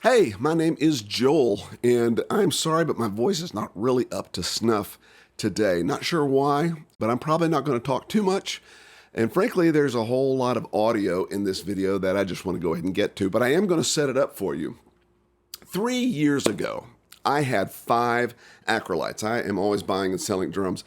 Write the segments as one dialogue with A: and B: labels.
A: Hey, my name is Joel, and I'm sorry, but my voice is not really up to snuff today. Not sure why, but I'm probably not going to talk too much. And frankly, there's a whole lot of audio in this video that I just want to go ahead and get to, but I am going to set it up for you. 3 years ago, I had 5 Acrolites. I am always buying and selling drums.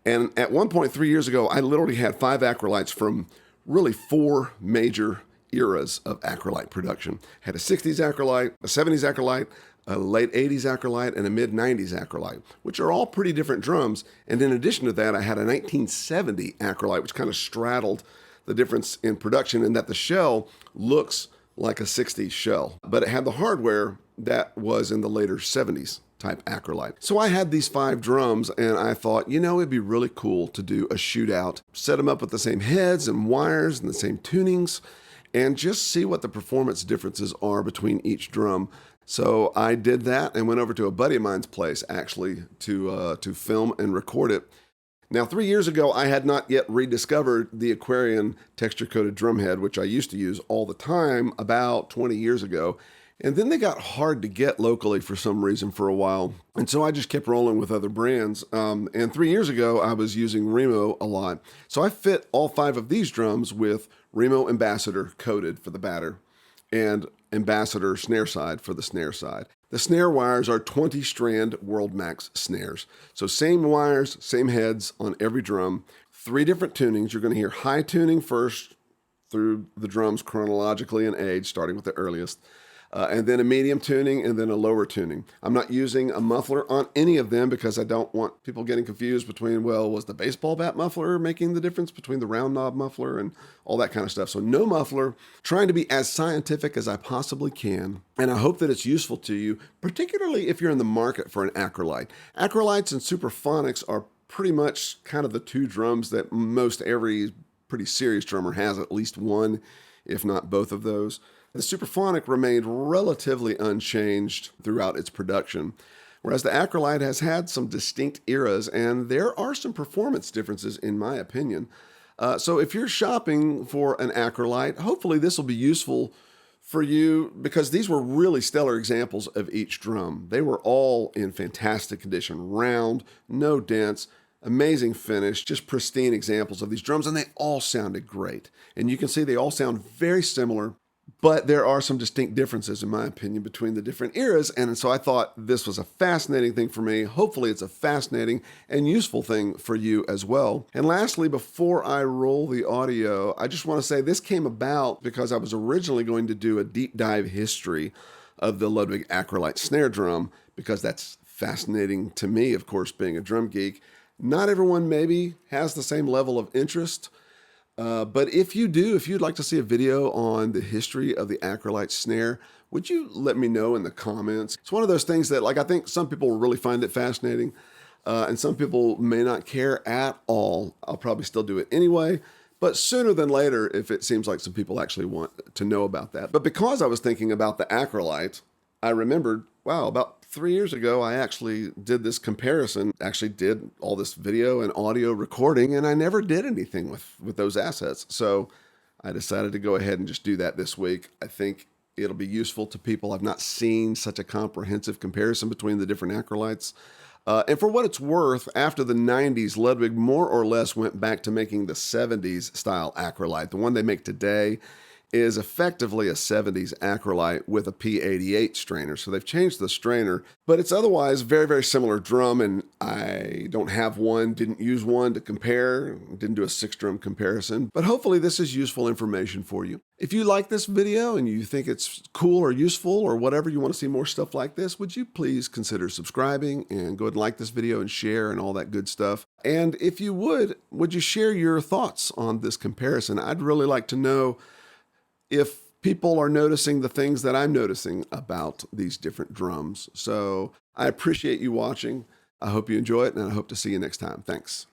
A: And at one point 3 years ago, I literally had 5 Acrolites from really 4 major eras of Acrolite production. Had a 60s Acrolite, a 70s Acrolite, a late 80s Acrolite, and a mid 90s Acrolite, which are all pretty different drums. And in addition to that, I had a 1970 Acrolite, which kind of straddled the difference in production in that the shell looks like a 60s shell, but it had the hardware that was in the later 70s type Acrolite. So I had these 5 drums and I thought, it'd be really cool to do a shootout, set them up with the same heads and wires and the same tunings, and just see what the performance differences are between each drum. So I did that and went over to a buddy of mine's place actually to film and record it. Now, 3 years ago, I had not yet rediscovered the Aquarian texture-coated drum head, which I used to use all the time about 20 years ago. And then they got hard to get locally for some reason for a while. And so I just kept rolling with other brands. And 3 years ago, I was using Remo a lot. So I fit all 5 of these drums with Remo Ambassador coated for the batter and Ambassador snare side for the snare side. The snare wires are 20 strand World Max snares. So same wires, same heads on every drum. 3 different tunings. You're going to hear high tuning first through the drums chronologically in age, starting with the earliest. And then a medium tuning, and then a lower tuning. I'm not using a muffler on any of them because I don't want people getting confused between, well, was the baseball bat muffler making the difference between the round knob muffler and all that kind of stuff. So no muffler, trying to be as scientific as I possibly can. And I hope that it's useful to you, particularly if you're in the market for an Acrolite. Acrolites and Superphonics are pretty much kind of the 2 drums that most every pretty serious drummer has at least one, if not both of those. The Superphonic remained relatively unchanged throughout its production, whereas the Acrolite has had some distinct eras, and there are some performance differences in my opinion. So if you're shopping for an Acrolite, hopefully this will be useful for you because these were really stellar examples of each drum. They were all in fantastic condition, round, no dents, amazing finish, just pristine examples of these drums, and they all sounded great. And you can see they all sound very similar, but there are some distinct differences, in my opinion, between the different eras. And so I thought this was a fascinating thing for me. Hopefully it's a fascinating and useful thing for you as well. And lastly, before I roll the audio, I just want to say this came about because I was originally going to do a deep dive history of the Ludwig Acrolite snare drum, because that's fascinating to me, of course, being a drum geek. Not everyone maybe has the same level of interest. But if you do, if you'd like to see a video on the history of the Acrolite snare, would you let me know in the comments? It's one of those things that, I think some people will really find it fascinating, and some people may not care at all. I'll probably still do it anyway, but sooner than later, if it seems like some people actually want to know about that. But because I was thinking about the Acrolite, I remembered, wow, about 3 years ago, I actually did this comparison, actually did all this video and audio recording, and I never did anything with those assets. So I decided to go ahead and just do that this week. I think it'll be useful to people. I've not seen such a comprehensive comparison between the different Acrolites. And for what it's worth, after the 90s, Ludwig more or less went back to making the 70s style Acrolite. The one they make today is effectively a 70s Acrolite with a P88 strainer. So they've changed the strainer, but it's otherwise very, very similar drum, and I don't have one, didn't use one to compare, didn't do a 6-drum comparison, but hopefully this is useful information for you. If you like this video and you think it's cool or useful or whatever, you want to see more stuff like this, would you please consider subscribing and go ahead and like this video and share and all that good stuff. And if you would you share your thoughts on this comparison? I'd really like to know if people are noticing the things that I'm noticing about these different drums. So I appreciate you watching. I hope you enjoy it, and I hope to see you next time. Thanks.